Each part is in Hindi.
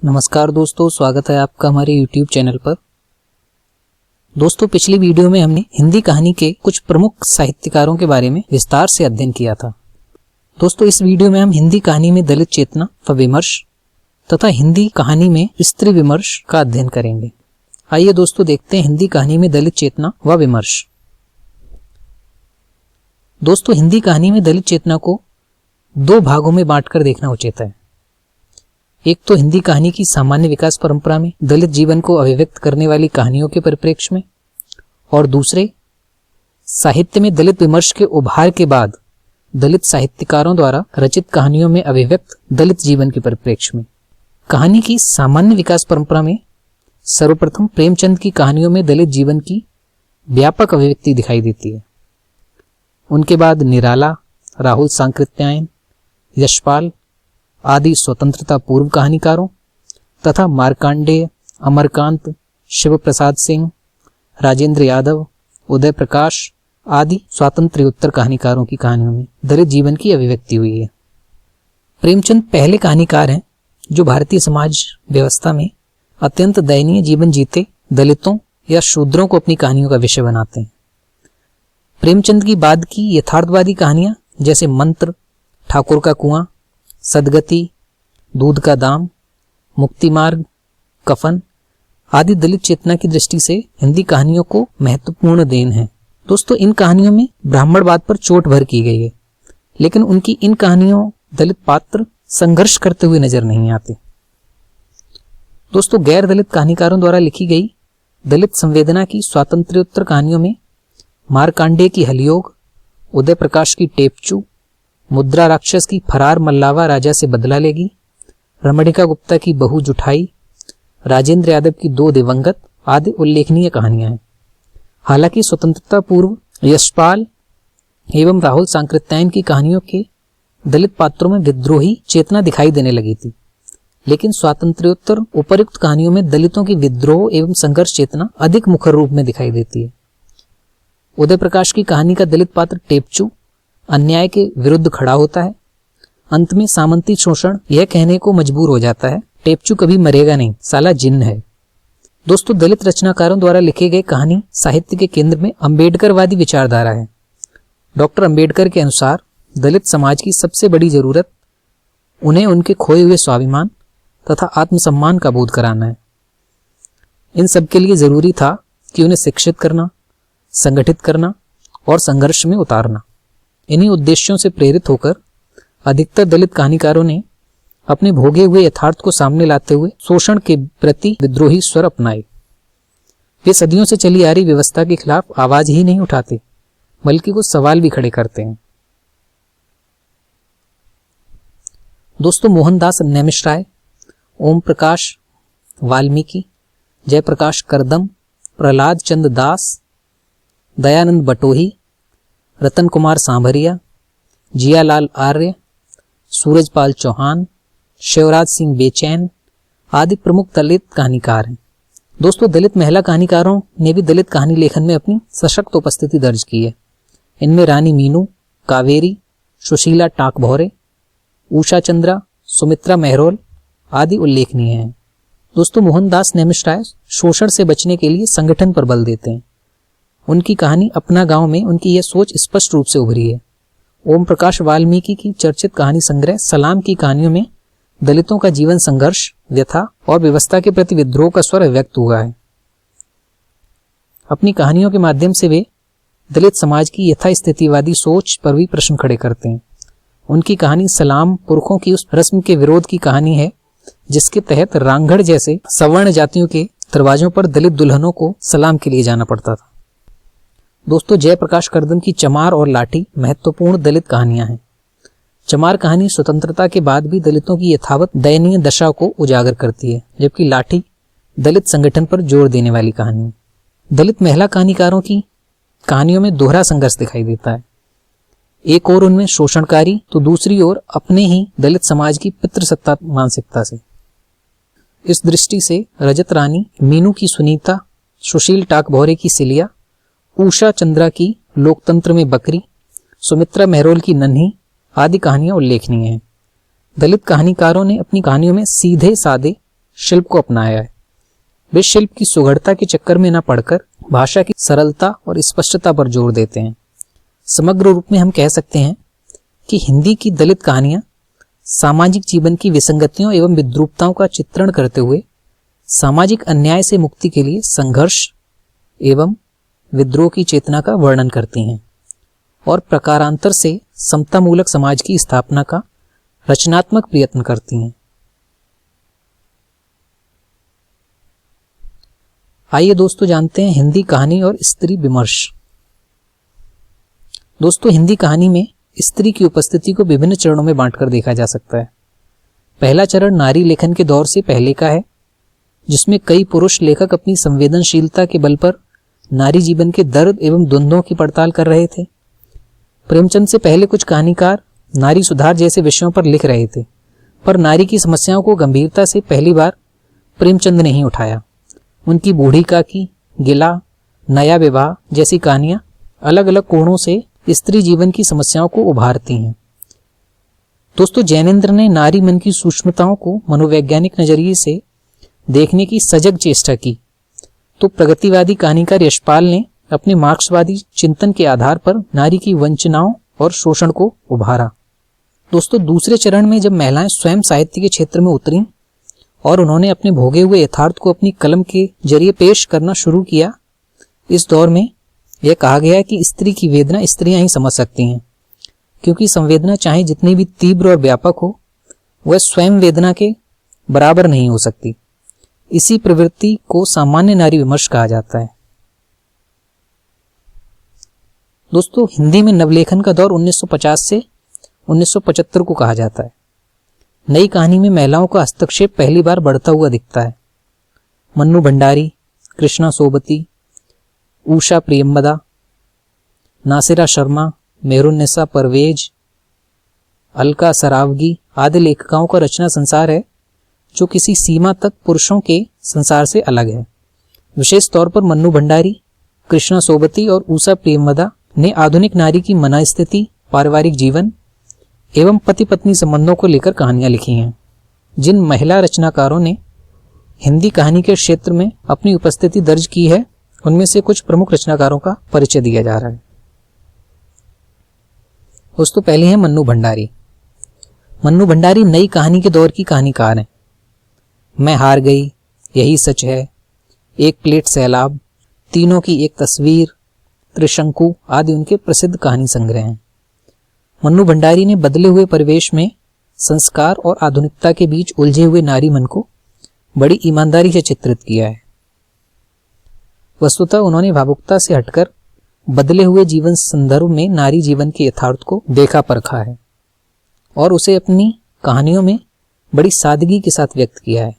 नमस्कार दोस्तों, स्वागत है आपका हमारे YouTube चैनल पर। दोस्तों, पिछली वीडियो में हमने हिंदी कहानी के कुछ प्रमुख साहित्यकारों के बारे में विस्तार से अध्ययन किया था। दोस्तों, इस वीडियो में हम हिंदी कहानी में दलित चेतना व विमर्श तथा हिंदी कहानी में स्त्री विमर्श का अध्ययन करेंगे। आइए दोस्तों, देखते हैं हिंदी कहानी में दलित चेतना व विमर्श। दोस्तों, हिंदी कहानी में दलित चेतना को दो भागों में बांटकर देखना उचित है। एक तो हिंदी कहानी की सामान्य विकास परंपरा में दलित जीवन को अभिव्यक्त करने वाली कहानियों के परिप्रेक्ष्य में, और दूसरे साहित्य में दलित विमर्श के उभार के बाद दलित साहित्यकारों द्वारा रचित कहानियों में अभिव्यक्त दलित जीवन के परिप्रेक्ष्य में। कहानी की सामान्य विकास परंपरा में सर्वप्रथम प्रेमचंद की कहानियों में दलित जीवन की व्यापक अभिव्यक्ति दिखाई देती है। उनके बाद निराला, राहुल सांकृत्यायन, यशपाल आदि स्वतंत्रता पूर्व कहानीकारों तथा मार्कंडेय, अमरकांत, शिव प्रसाद सिंह, राजेंद्र यादव, उदय प्रकाश आदि स्वातंत्र्योत्तर कहानीकारों की कहानियों में दलित जीवन की अभिव्यक्ति हुई है। प्रेमचंद पहले कहानीकार हैं जो भारतीय समाज व्यवस्था में अत्यंत दयनीय जीवन जीते दलितों या शूद्रों को अपनी कहानियों का विषय बनाते हैं। प्रेमचंद की बाद की यथार्थवादी कहानियां जैसे मंत्र, ठाकुर का कुआं, सदगति, दूध का दाम, मुक्ति मार्ग, कफन आदि दलित चेतना की दृष्टि से हिंदी कहानियों को महत्वपूर्ण देन है। दोस्तों, इन कहानियों में ब्राह्मणवाद पर चोट भर की गई है, लेकिन उनकी इन कहानियों दलित पात्र संघर्ष करते हुए नजर नहीं आते। दोस्तों, गैर दलित कहानीकारों द्वारा लिखी गई दलित संवेदना की स्वातंत्र्योत्तर कहानियों में मार्कंडेय की हलियोग, उदय प्रकाश की टेपचू, मुद्रा राक्षस की फरार मल्लावा राजा से बदला लेगी, रमणिका गुप्ता की बहू जुठाई, राजेंद्र यादव की दो दिवंगत आदि उल्लेखनीय कहानियां हैं। हालांकि स्वतंत्रता पूर्व यशपाल एवं राहुल सांकृत्यायन की कहानियों के दलित पात्रों में विद्रोही चेतना दिखाई देने लगी थी, लेकिन स्वातंत्र्योत्तर उपर्युक्त कहानियों में दलितों की विद्रोह एवं संघर्ष चेतना अधिक मुखर रूप में दिखाई देती है। उदय प्रकाश की कहानी का दलित पात्र टेपचू अन्याय के विरुद्ध खड़ा होता है। अंत में सामंती शोषण यह कहने को मजबूर हो जाता है, टेपचू कभी मरेगा नहीं, साला जिन्न है। दोस्तों, दलित रचनाकारों द्वारा लिखे गए कहानी साहित्य के केंद्र में अंबेडकरवादी विचारधारा है। डॉक्टर अंबेडकर के अनुसार दलित समाज की सबसे बड़ी जरूरत उन्हें उनके खोए हुए स्वाभिमान तथा आत्मसम्मान का बोध कराना है। इन सब के लिए जरूरी था कि उन्हें शिक्षित करना, संगठित करना और संघर्ष में उतारना। इन्हीं उद्देश्यों से प्रेरित होकर अधिकतर दलित कहानीकारों ने अपने भोगे हुए यथार्थ को सामने लाते हुए शोषण के प्रति विद्रोही स्वर अपनाए। वे सदियों से चली आ रही व्यवस्था के खिलाफ आवाज ही नहीं उठाते, बल्कि कुछ सवाल भी खड़े करते हैं। दोस्तों, मोहनदास नैमिषराय, ओम प्रकाश वाल्मीकि, जयप्रकाश करदम, प्रहलाद चंद्र दास, दयानंद बटोही, रतन कुमार सांभरिया, जियालाल आर्य, सूरजपाल चौहान, शिवराज सिंह बेचैन आदि प्रमुख दलित कहानीकार हैं। दोस्तों, दलित महिला कहानीकारों ने भी दलित कहानी लेखन में अपनी सशक्त उपस्थिति दर्ज की है। इनमें रानी मीनू, कावेरी, सुशीला टाकभौरे, उषा चंद्रा, सुमित्रा मेहरोल आदि उल्लेखनीय हैं। दोस्तों, मोहनदास नैमिषराय शोषण से बचने के लिए संगठन पर बल देते हैं। उनकी कहानी अपना गांव में उनकी यह सोच स्पष्ट रूप से उभरी है। ओम प्रकाश वाल्मीकि की चर्चित कहानी संग्रह सलाम की कहानियों में दलितों का जीवन संघर्ष, व्यथा और व्यवस्था के प्रति विद्रोह का स्वर व्यक्त हुआ है। अपनी कहानियों के माध्यम से वे दलित समाज की यथास्थितिवादी सोच पर भी प्रश्न खड़े करते हैं। उनकी कहानी सलाम पुरखों की उस रस्म के विरोध की कहानी है जिसके तहत रांगड़ जैसे सवर्ण जातियों के दरवाजों पर दलित दुल्हनों को सलाम के लिए जाना पड़ता था। दोस्तों, जयप्रकाश करदम की चमार और लाठी महत्वपूर्ण दलित कहानियां हैं। चमार कहानी स्वतंत्रता के बाद भी दलितों की यथावत दयनीय दशा को उजागर करती है, जबकि लाठी दलित संगठन पर जोर देने वाली कहानी है। दलित महिला कहानीकारों की कहानियों में दोहरा संघर्ष दिखाई देता है। एक ओर उनमें शोषणकारी तो दूसरी ओर अपने ही दलित समाज की पितृसत्ता मानसिकता से। इस दृष्टि से रजत रानी मीनू की सुनीता, सुशील टाकभौरे की सिलिया, उषा चंद्रा की लोकतंत्र में बकरी, सुमित्रा मेहरोल की नन्ही आदि कहानियां उल्लेखनीय हैं। दलित कहानीकारों ने अपनी कहानियों में सीधे सादे शिल्प को अपनाया है। वे शिल्प की सुघड़ता के चक्कर में न पड़कर भाषा की सरलता और स्पष्टता पर जोर देते हैं। समग्र रूप में हम कह सकते हैं कि हिंदी की दलित कहानियां सामाजिक जीवन की विसंगतियों एवं विद्रूपताओं का चित्रण करते हुए सामाजिक अन्याय से मुक्ति के लिए संघर्ष एवं विद्रोह की चेतना का वर्णन करती हैं और प्रकारांतर से समतामूलक समाज की स्थापना का रचनात्मक प्रयत्न करती हैं। आइए दोस्तों जानते हैं हिंदी कहानी और स्त्री विमर्श। दोस्तों, हिंदी कहानी में स्त्री की उपस्थिति को विभिन्न चरणों में बांटकर देखा जा सकता है। पहला चरण नारी लेखन के दौर से पहले का है, जिसमें कई पुरुष लेखक अपनी संवेदनशीलता के बल पर नारी जीवन के दर्द एवं द्वंद्वों की पड़ताल कर रहे थे। प्रेमचंद से पहले कुछ कहानीकार नारी सुधार जैसे विषयों पर लिख रहे थे, पर नारी की समस्याओं को गंभीरता से पहली बार प्रेमचंद ने ही उठाया। उनकी बूढ़ी काकी, गिला, नया विवाह जैसी कहानियां अलग अलग कोणों से स्त्री जीवन की समस्याओं को उभारती हैं। दोस्तों, जैनेन्द्र ने नारी मन की सूक्ष्मताओं को मनोवैज्ञानिक नजरिए से देखने की सजग चेष्टा की, तो प्रगतिवादी कहानीकार यशपाल ने अपने मार्क्सवादी चिंतन के आधार पर नारी की वंचनाओं और शोषण को उभारा। दोस्तों, दूसरे चरण में जब महिलाएं स्वयं साहित्य के क्षेत्र में उतरीं और उन्होंने अपने भोगे हुए यथार्थ को अपनी कलम के जरिए पेश करना शुरू किया, इस दौर में यह कहा गया कि स्त्री की वेदना स्त्रियां ही समझ सकती हैं, क्योंकि संवेदना चाहे जितनी भी तीव्र और व्यापक हो, वह स्वयं वेदना के बराबर नहीं हो सकती। इसी प्रवृत्ति को सामान्य नारी विमर्श कहा जाता है। दोस्तों, हिंदी में नवलेखन का दौर 1950 से 1975 को कहा जाता है। नई कहानी में महिलाओं का हस्तक्षेप पहली बार बढ़ता हुआ दिखता है। मन्नू भंडारी, कृष्णा सोबती, उषा प्रियंवदा, नासिरा शर्मा, मेहरुन्निसा परवेज, अलका सरावगी आदि लेखिकाओं का रचना संसार है जो किसी सीमा तक पुरुषों के संसार से अलग है। विशेष तौर पर मन्नू भंडारी, कृष्णा सोबती और उषा प्रियंवदा ने आधुनिक नारी की मनस्थिति, पारिवारिक जीवन एवं पति पत्नी संबंधों को लेकर कहानियां लिखी हैं। जिन महिला रचनाकारों ने हिंदी कहानी के क्षेत्र में अपनी उपस्थिति दर्ज की है, उनमें से कुछ प्रमुख रचनाकारों का परिचय दिया जा रहा है। दोस्तों, पहले हैं मन्नू भंडारी। मन्नू भंडारी नई कहानी के दौर की कहानीकार हैं। मैं हार गई, यही सच है, एक प्लेट सैलाब, तीनों की एक तस्वीर, त्रिशंकु आदि उनके प्रसिद्ध कहानी संग्रह हैं। मन्नू भंडारी ने बदले हुए परिवेश में संस्कार और आधुनिकता के बीच उलझे हुए नारी मन को बड़ी ईमानदारी से चित्रित किया है। वस्तुतः उन्होंने भावुकता से हटकर बदले हुए जीवन संदर्भ में नारी जीवन के यथार्थ को देखा परखा है और उसे अपनी कहानियों में बड़ी सादगी के साथ व्यक्त किया है।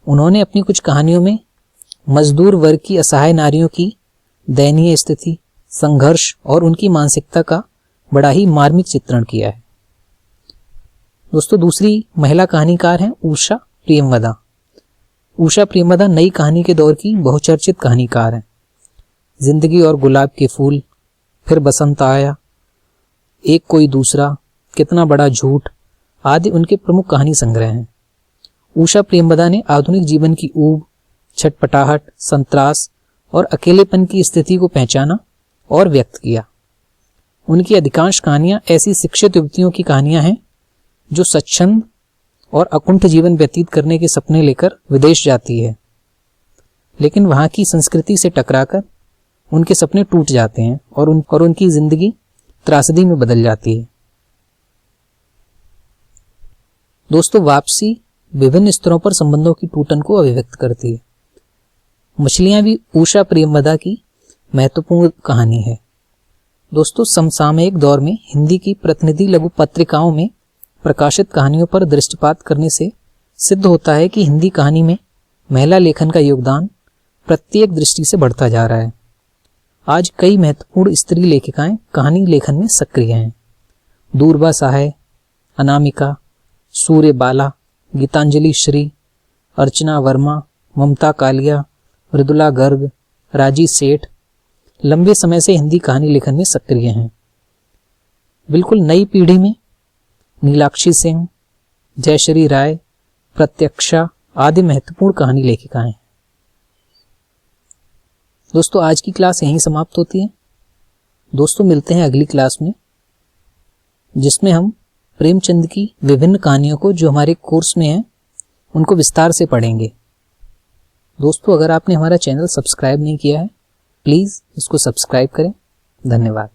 उन्होंने अपनी कुछ कहानियों में मजदूर वर्ग की असहाय नारियों की दयनीय स्थिति, संघर्ष और उनकी मानसिकता का बड़ा ही मार्मिक चित्रण किया है। दोस्तों, दूसरी महिला कहानीकार हैं उषा प्रियंवदा। उषा प्रियंवदा नई कहानी के दौर की बहुचर्चित कहानीकार हैं। जिंदगी और गुलाब के फूल, फिर बसंत आया, एक कोई दूसरा, कितना बड़ा झूठ आदि उनके प्रमुख कहानी संग्रह हैं। उषा प्रियंवदा ने आधुनिक जीवन की ऊब, छटपटाहट, संत्रास और अकेलेपन की स्थिति को पहचाना और व्यक्त किया। उनकी अधिकांश कहानियां ऐसी शिक्षित युवतियों की कहानियां हैं जो स्वच्छंद और अकुंठ जीवन व्यतीत करने के सपने लेकर विदेश जाती है, लेकिन वहां की संस्कृति से टकराकर उनके सपने टूट जाते हैं और उनकी जिंदगी त्रासदी में बदल जाती है। दोस्तों, वापसी विभिन्न स्तरों पर संबंधों की टूटन को अभिव्यक्त करती है। मछलियां भी उषा प्रियंवदा की महत्वपूर्ण कहानी है। दोस्तों, समसामयिक दौर में हिंदी की प्रतिनिधि लघु पत्रिकाओं में प्रकाशित कहानियों पर दृष्टिपात करने से सिद्ध होता है कि हिंदी कहानी में महिला लेखन का योगदान प्रत्येक दृष्टि से बढ़ता जा रहा है। आज कई महत्वपूर्ण स्त्री लेखिकाएं कहानी लेखन में सक्रिय हैं। दूरबा सहाय, अनामिका, सूर्य बाला, गीतांजलि श्री, अर्चना वर्मा, ममता कालिया, मृदुला गर्ग, राजी सेठ लंबे समय से हिंदी कहानी लेखन में सक्रिय हैं। बिल्कुल नई पीढ़ी में नीलाक्षी सिंह, जयश्री राय, प्रत्यक्षा, आदि महत्वपूर्ण कहानी लेखिका हैं। दोस्तों आज की क्लास यहीं समाप्त होती है। दोस्तों मिलते हैं अगली क्लास में, जिसमें हम प्रेमचंद की विभिन्न कहानियों को जो हमारे कोर्स में हैं उनको विस्तार से पढ़ेंगे। दोस्तों अगर आपने हमारा चैनल सब्सक्राइब नहीं किया है, प्लीज़ इसको सब्सक्राइब करें। धन्यवाद।